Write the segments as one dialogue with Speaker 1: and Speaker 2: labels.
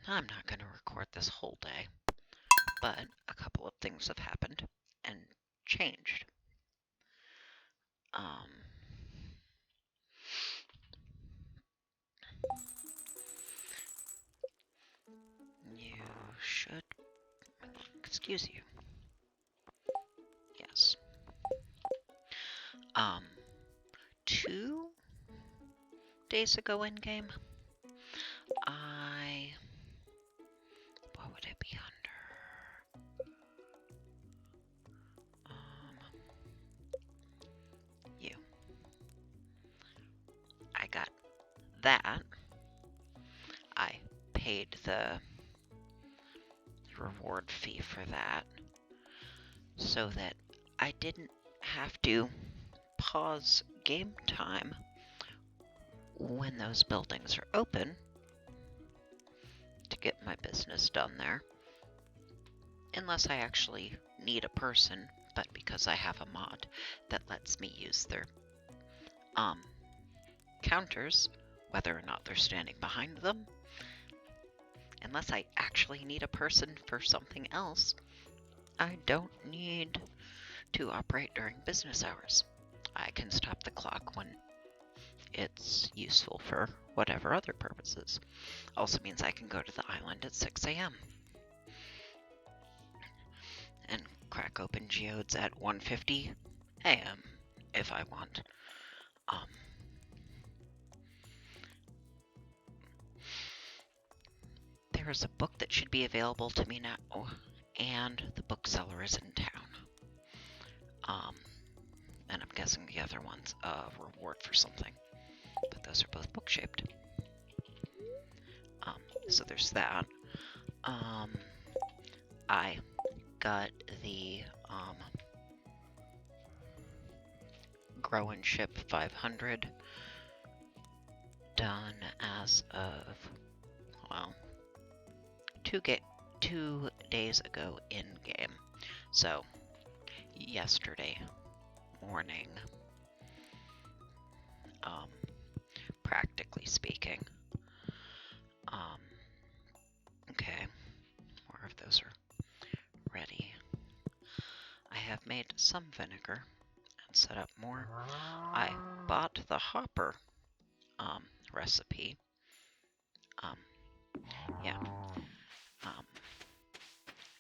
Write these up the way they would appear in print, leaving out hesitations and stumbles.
Speaker 1: I'm not going to record this whole day, but a couple of things have happened and changed. You should... Excuse you. Yes. 2 days ago in game, what would it be under? You. I got that. I paid the reward fee for that so that I didn't have to pause game time when those buildings are open to get my business done there, unless I actually need a person, but because I have a mod that lets me use their counters, whether or not they're standing behind them, unless I actually need a person for something else, I don't need to operate during business hours. I can stop the clock when it's useful for whatever other purposes. Also means I can go to the island at 6 a.m. and crack open geodes at 1:50 a.m. if I want. There is a book that should be available to me now, and the bookseller is in town. And I'm guessing the other one's a reward for something, but those are both book-shaped. So there's that. I got the Grow and Ship 500 done as of, well, 2 days ago in game. So yesterday morning, practically speaking. Okay, more of those are ready. I have made some vinegar and set up more. I bought the hopper recipe. Yeah.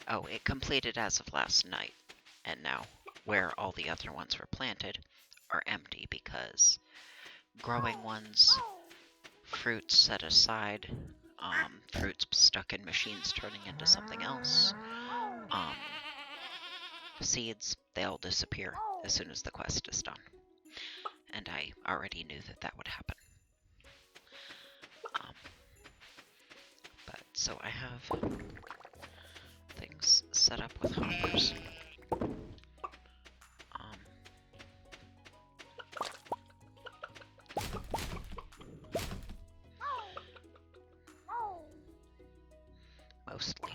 Speaker 1: Oh, it completed as of last night, and now where all the other ones were planted are empty because growing ones, fruits set aside, fruits stuck in machines turning into something else, seeds, they all disappear as soon as the quest is done. And I already knew that that would happen. But so I have things set up with hoppers. Mostly.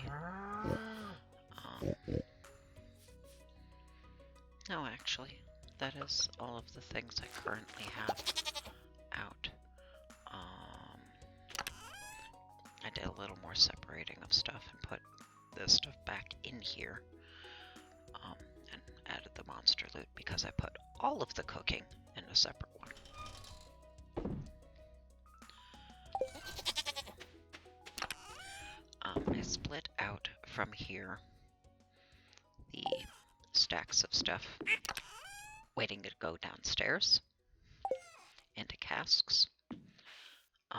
Speaker 1: No, actually, that is all of the things I currently have out. I did a little more separating of stuff and put this stuff back in here, and added the monster loot because I put all of the cooking in a separate one. I split out from here the stacks of stuff waiting to go downstairs into casks. The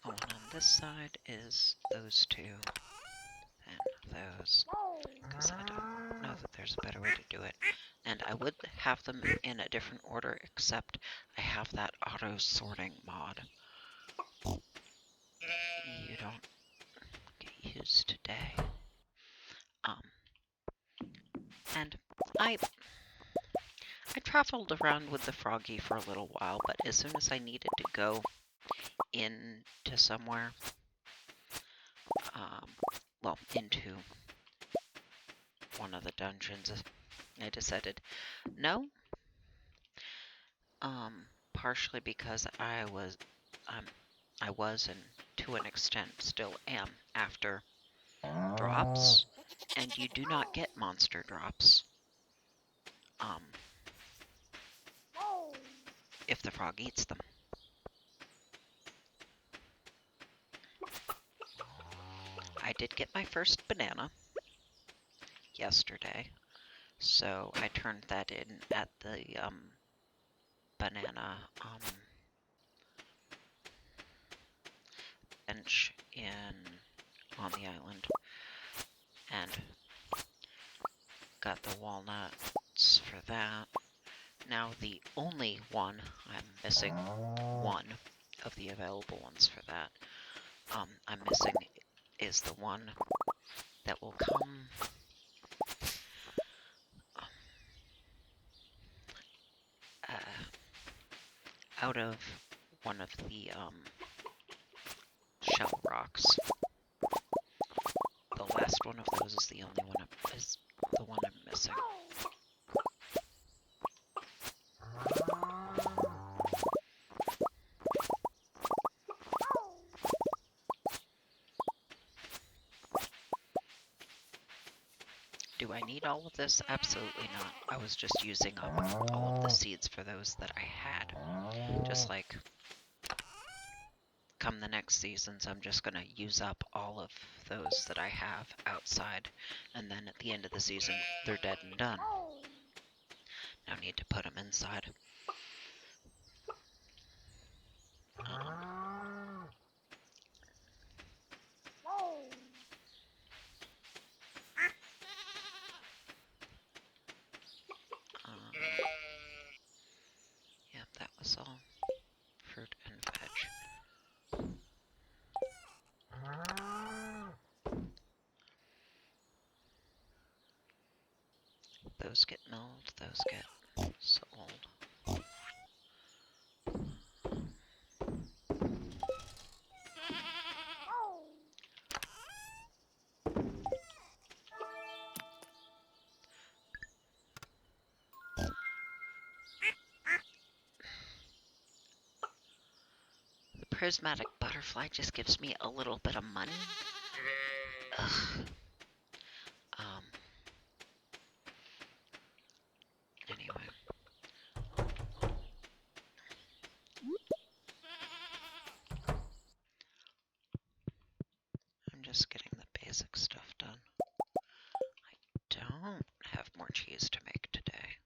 Speaker 1: one on this side is those two, and those, because I don't know that there's a better way to do it. And I would have them in a different order, except I have that auto-sorting mod. You don't get used today. And I traveled around with the Froggy for a little while, but as soon as I needed to go into somewhere, well, into one of the dungeons, I decided no. Partially because I was and to an extent still am after drops, and you do not get monster drops. If the frog eats them. I did get my first banana yesterday, so I turned that in at the banana bench on the island, and got the walnuts for that. Now the only one I'm missing, one of the available ones for that, I'm missing is the one that will come out of one of the shell rocks. The last one of those is the only one I'm missing. Do I need all of this? Absolutely not. I was just using up all of the seeds for those that I had. Just like, come the next seasons, I'm just gonna use up all of those that I have outside, and then at the end of the season, they're dead and done. Now I need to put them inside. Yeah, that was all fruit and veg. Those get milled, those get sold. The prismatic butterfly just gives me a little bit of money. Ugh. Anyway. I'm just getting the basic stuff done. I don't have more cheese to make today.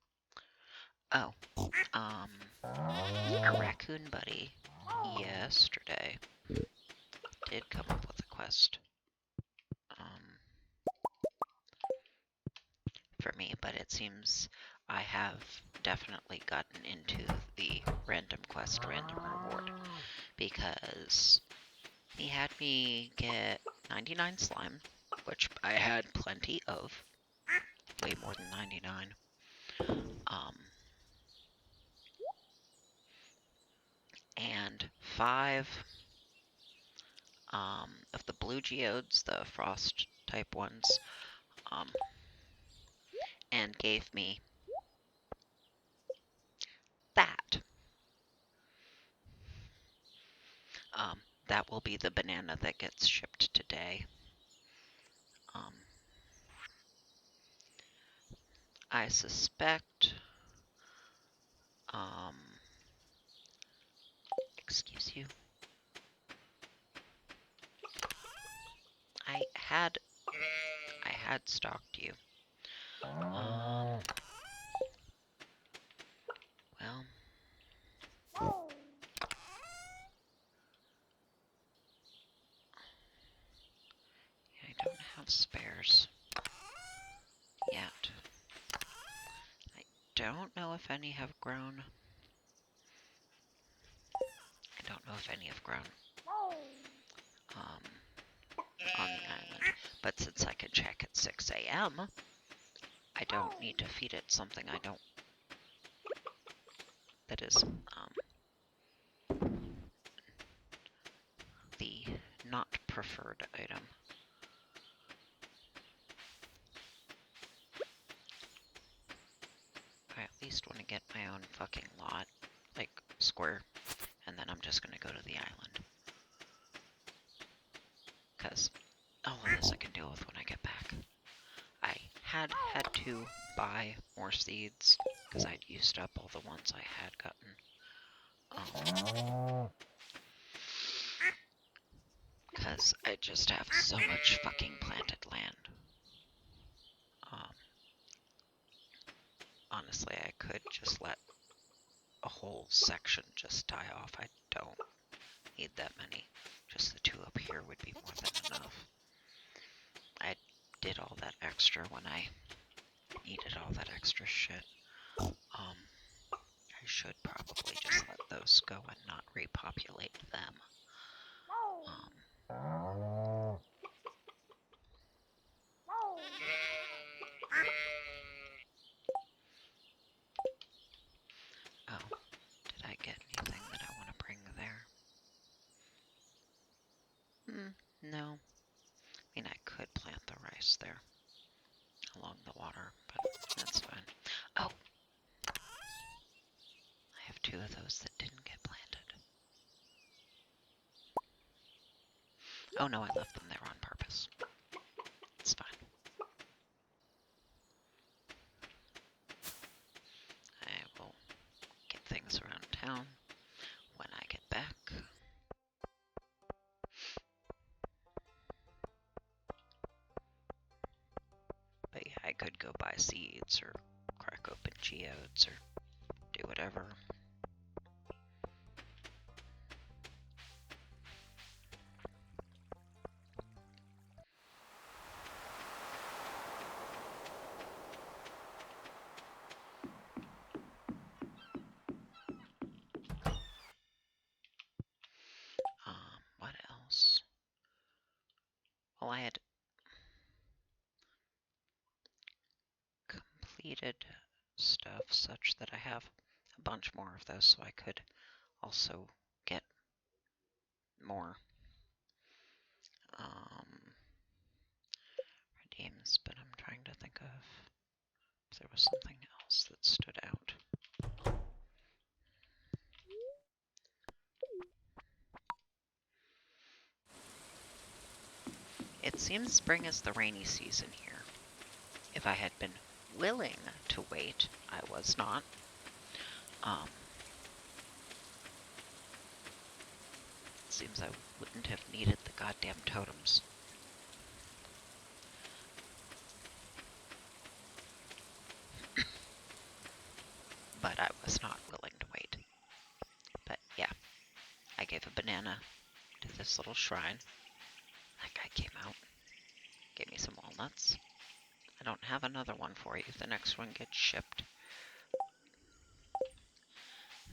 Speaker 1: Oh, a raccoon buddy yesterday did come up with a quest for me, but it seems I have definitely gotten into the random quest, random reward, because he had me get 99 slime, which I had plenty of, way more than 99. And 5 of the blue geodes, the frost type ones, and gave me that. That will be the banana that gets shipped today. I suspect, excuse you, I had stalked you. Well, I don't have spares yet. I don't know if any have grown. I don't know if any have grown on the island. But since I can check at 6 a.m., I don't need to feed it something I don't... That is, the not preferred item. least want to get my own fucking lot, like, square, and then I'm just gonna go to the island. Because all of this I can deal with when I get back. I had to buy more seeds, because I'd used up all the ones I had gotten. Because I just have so much fucking planted land. Honestly, I could just let a whole section just die off. I don't need that many. Just the two up here would be more than enough. I did all that extra when I needed all that extra shit. I should probably just let those go and not repopulate them. Oh, did I get anything that I want to bring there? No. I mean, I could plant the rice there along the water, but that's fine. Oh! I have two of those that didn't get planted. Oh no, I left them there on purpose. It's fine. I will get things around town when I get back. But yeah, I could go buy seeds or crack open geodes or do whatever. What else? Well, I had completed stuff such that I have a bunch more of those, so I could also get more redeems, but I'm trying to think of if there was something else that stood out. It seems spring is the rainy season here. If I had been willing to wait, I was not. Seems I wouldn't have needed the goddamn totems. But I was not willing to wait. But yeah, I gave a banana to this little shrine. That guy came out, gave me some walnuts. I don't have another one for you. The next one gets shipped.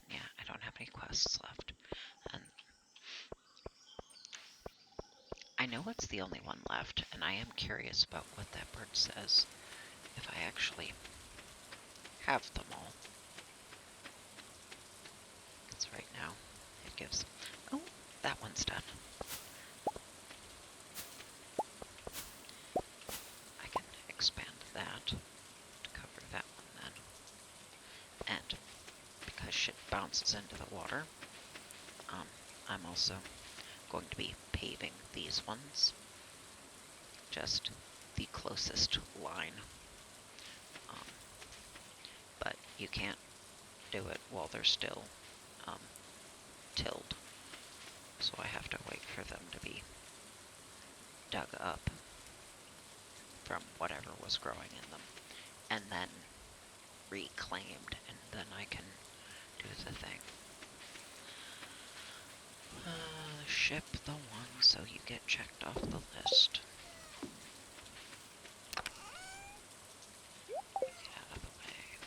Speaker 1: Yeah, I don't have any quests left. And I know it's the only one left, and I am curious about what that bird says if I actually have them all. Because right now it gives... Oh, that one's done. I can expand that to cover that one then. And because shit bounces into the water, I'm also going to be paving these ones. Just the closest line. But you can't do it while they're still tilled. So I have to wait for them to be dug up from whatever was growing in them, and then reclaimed, and then I can do the thing. Ship the one so you get checked off the list. Get out of the way.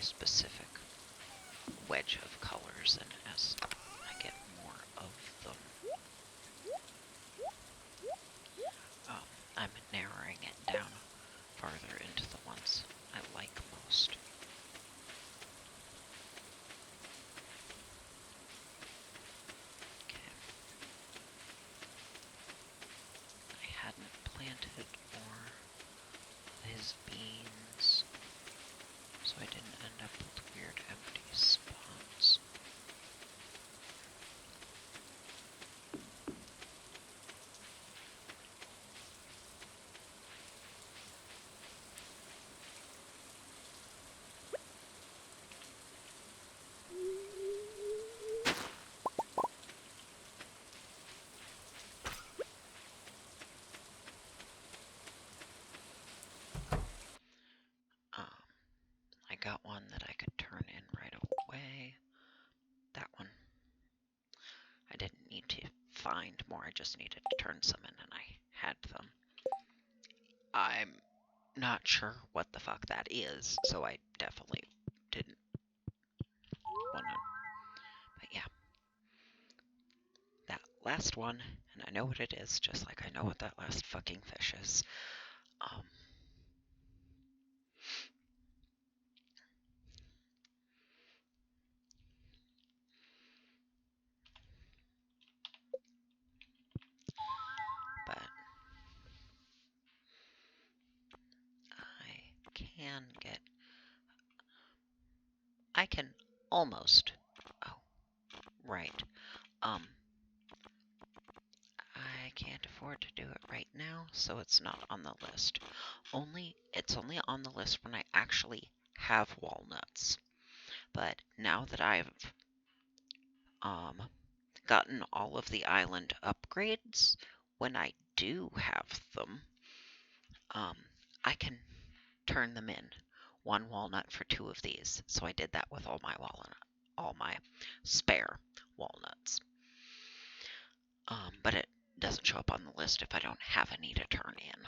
Speaker 1: specific wedge of colors, and as I get more of them, I'm narrowing it down farther into the ones I like most. Okay. I hadn't planted more of his beans, so I didn't end up with weird empty spots. I got one that I could turn in right away. That one. I didn't need to find more, I just needed to turn some in, and I had them. I'm not sure what the fuck that is, so I definitely didn't want to. But yeah. That last one, and I know what it is, just like I know what that last fucking fish is. But I can almost, oh, right, I can't afford to do it right now, so it's not on the list. It's only on the list when I actually have walnuts. But now that I've gotten all of the island upgrades, when I do have them, I can turn them in. One walnut for 2 of these. So I did that with all my spare walnuts. But it doesn't show up on the list if I don't have any to turn in.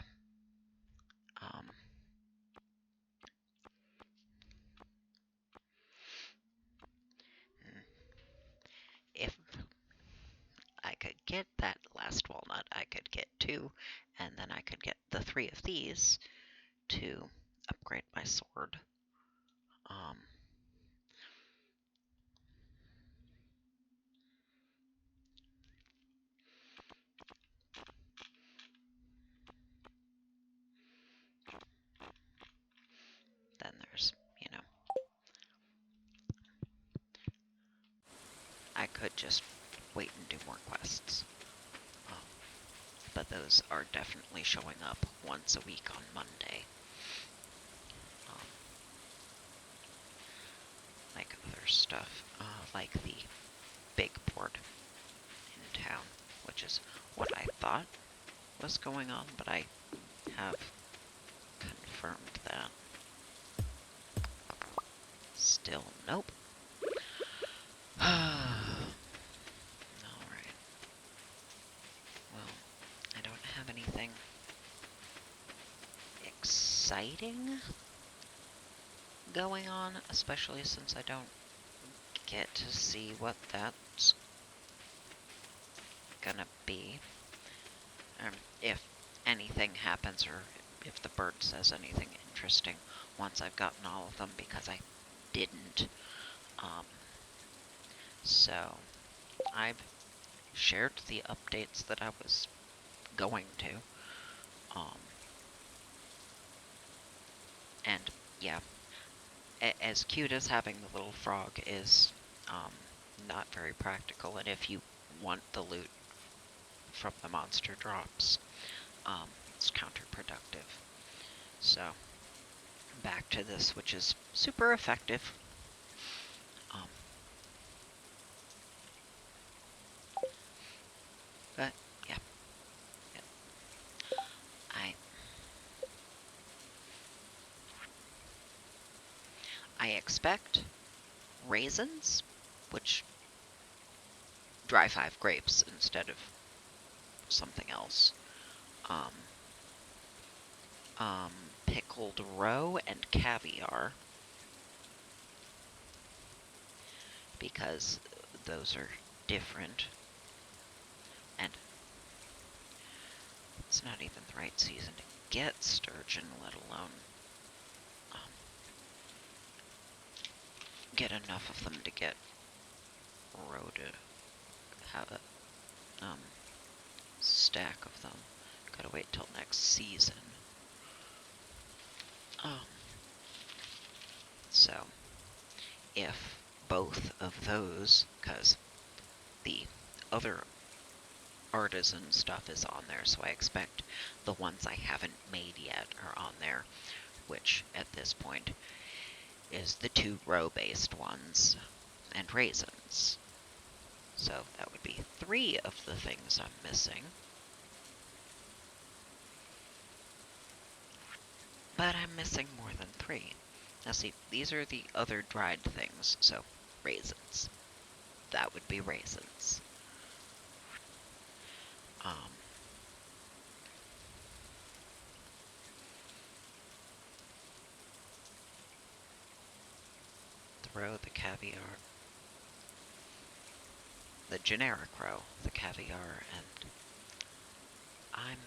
Speaker 1: If I could get that last walnut, I could get 2, and then I could get the 3 of these to upgrade my sword. Then there's, I could just wait and do more quests. But those are definitely showing up once a week on Monday. Like other stuff, like the big port in town, which is what I thought was going on, but I have confirmed that. Still, nope. Alright. Well, I don't have anything exciting going on, especially since I don't get to see what that's gonna be. If anything happens, or if the bird says anything interesting once I've gotten all of them, because I didn't. So I've shared the updates that I was going to. And yeah, as cute as having the little frog is, not very practical, and if you want the loot from the monster drops, it's counterproductive. So, back to this, which is super effective. But, yeah. I expect raisins, which dry 5 grapes instead of something else. Pickled roe and caviar. because those are different, and it's not even the right season to get sturgeon, let alone get enough of them to get row to have a stack of them. Gotta wait till next season. So if both of those, because the other artisan stuff is on there, so I expect the ones I haven't made yet are on there, which at this point is the 2 row-based ones and raisins. So that would be 3 of the things I'm missing. But I'm missing more than 3. Now see, these are the other dried things, so raisins. That would be raisins. The row, the caviar, the generic row, the caviar, and I'm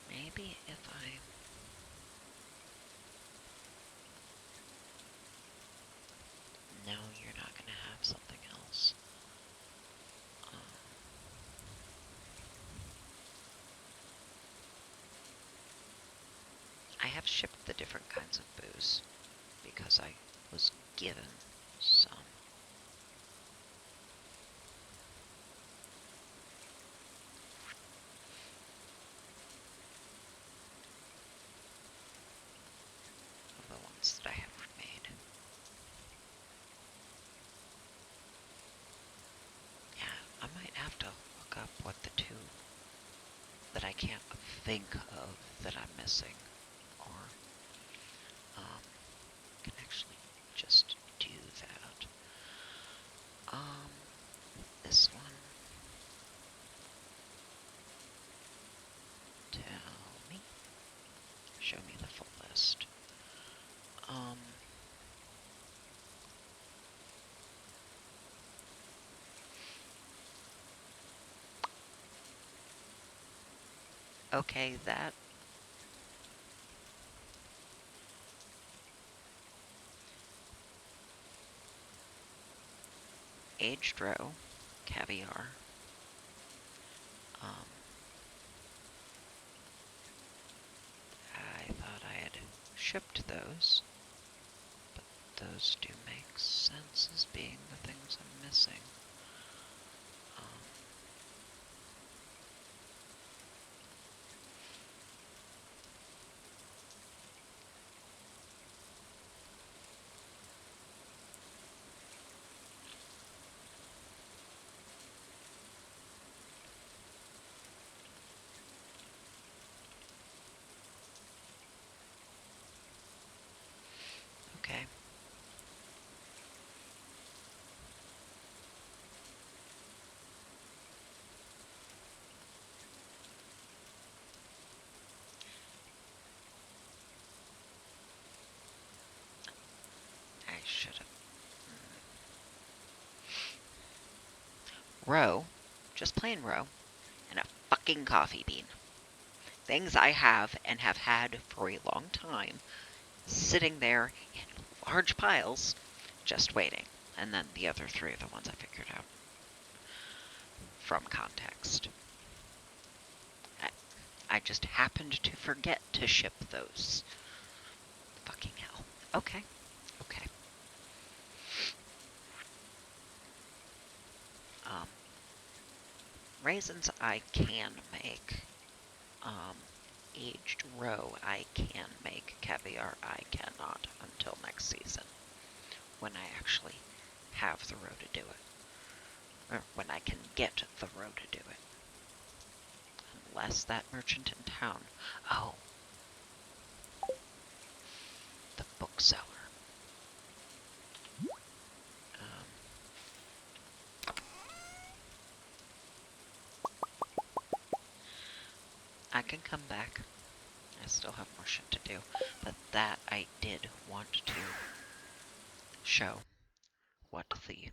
Speaker 1: maybe if I no, you're not gonna have something else. I have shipped the different kinds of booze because I was given some. Of the ones that I haven't made. Yeah, I might have to look up what the 2 that I can't think of that I'm missing, or can actually just do that. This one. Tell me. Show me the full list. Okay, that aged roe, caviar. I thought I had shipped those, but those do make sense as being the things I'm missing. Okay. I should have. Roe, just plain roe, and a fucking coffee bean. Things I have and have had for a long time, sitting there in large piles, just waiting. And then the other 3 are the ones I figured out from context. I just happened to forget to ship those. Fucking hell. Okay. Okay. Raisins I can make. Aged roe I can make. Caviar I cannot until next season, when I actually have the row to do it. Or when I can get the row to do it. Unless that merchant in town. Oh. The bookseller. come back. I still have more shit to do. But that I did want to show what the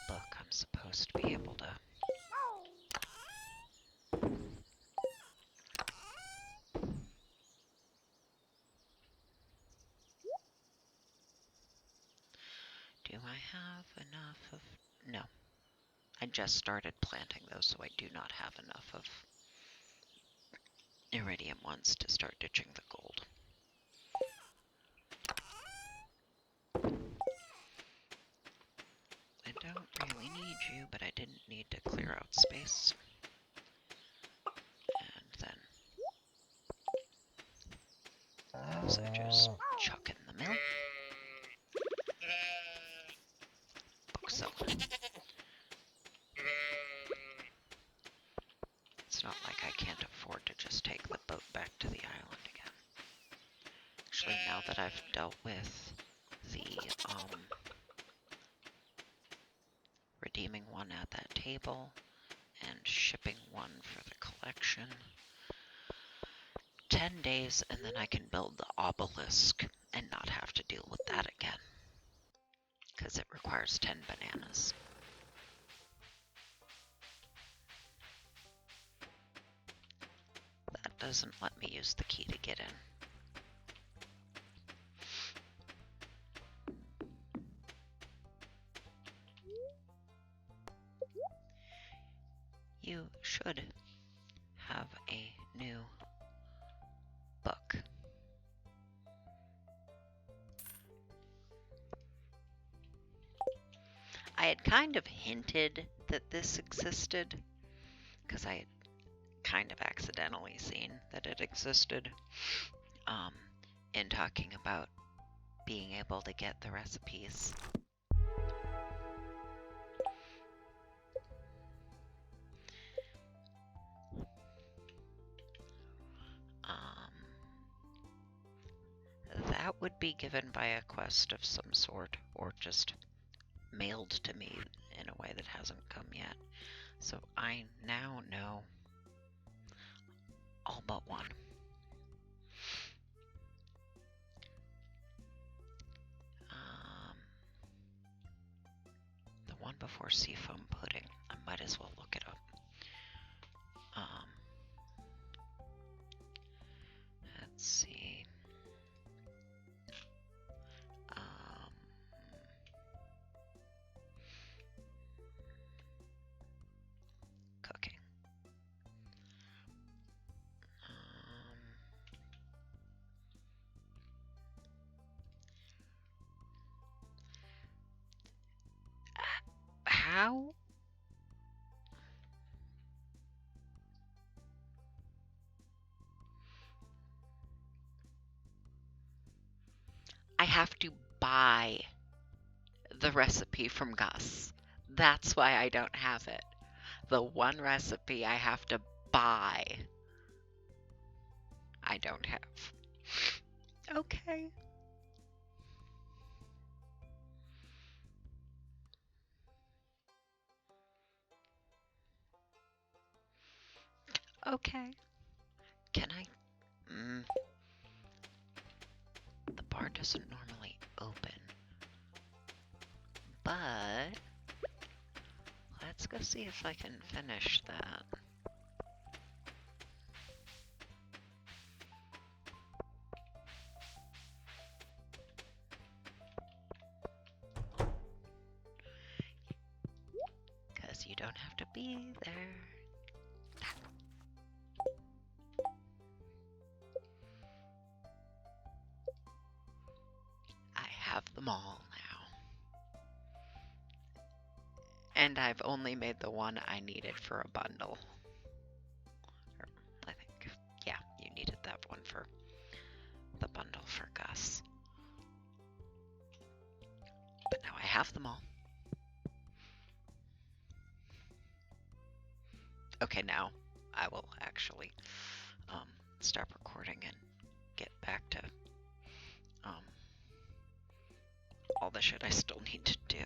Speaker 1: book I'm supposed to be able to do I have enough of... No. I just started planting those, so I do not have enough of iridium ones to start ditching the gold. I don't really need you, but I didn't need to clear out space. And then those I just chuck in the mill. Bookseller. It's not like I can't afford to just take the boat back to the island again. Actually, now that I've dealt with the redeeming one at that table and shipping one for the collection, 10 days and then I can build the obelisk and not have to deal with that again, because it requires 10 bananas. That doesn't let me use the key to get in. You should have a new book. I had kind of hinted that this existed, because I had kind of accidentally seen that it existed in talking about being able to get the recipes. That would be given by a quest of some sort, or just mailed to me in a way that hasn't come yet. So I now know all but one. The one before seafoam pudding. I might as well look it up. Let's see. Cooking. How? I have to buy the recipe from Gus. That's why I don't have it. The one recipe I have to buy, I don't have. Okay. Okay. Can I... The bar doesn't normally open. But... let's go see if I can finish that. Because you don't have to be there. I have them all now. And I've only made the one I needed for a bundle. Or, I think, yeah, you needed that one for the bundle for Gus. But now I have them all. Okay, now I will actually stop recording and get back to all the shit I still need to do.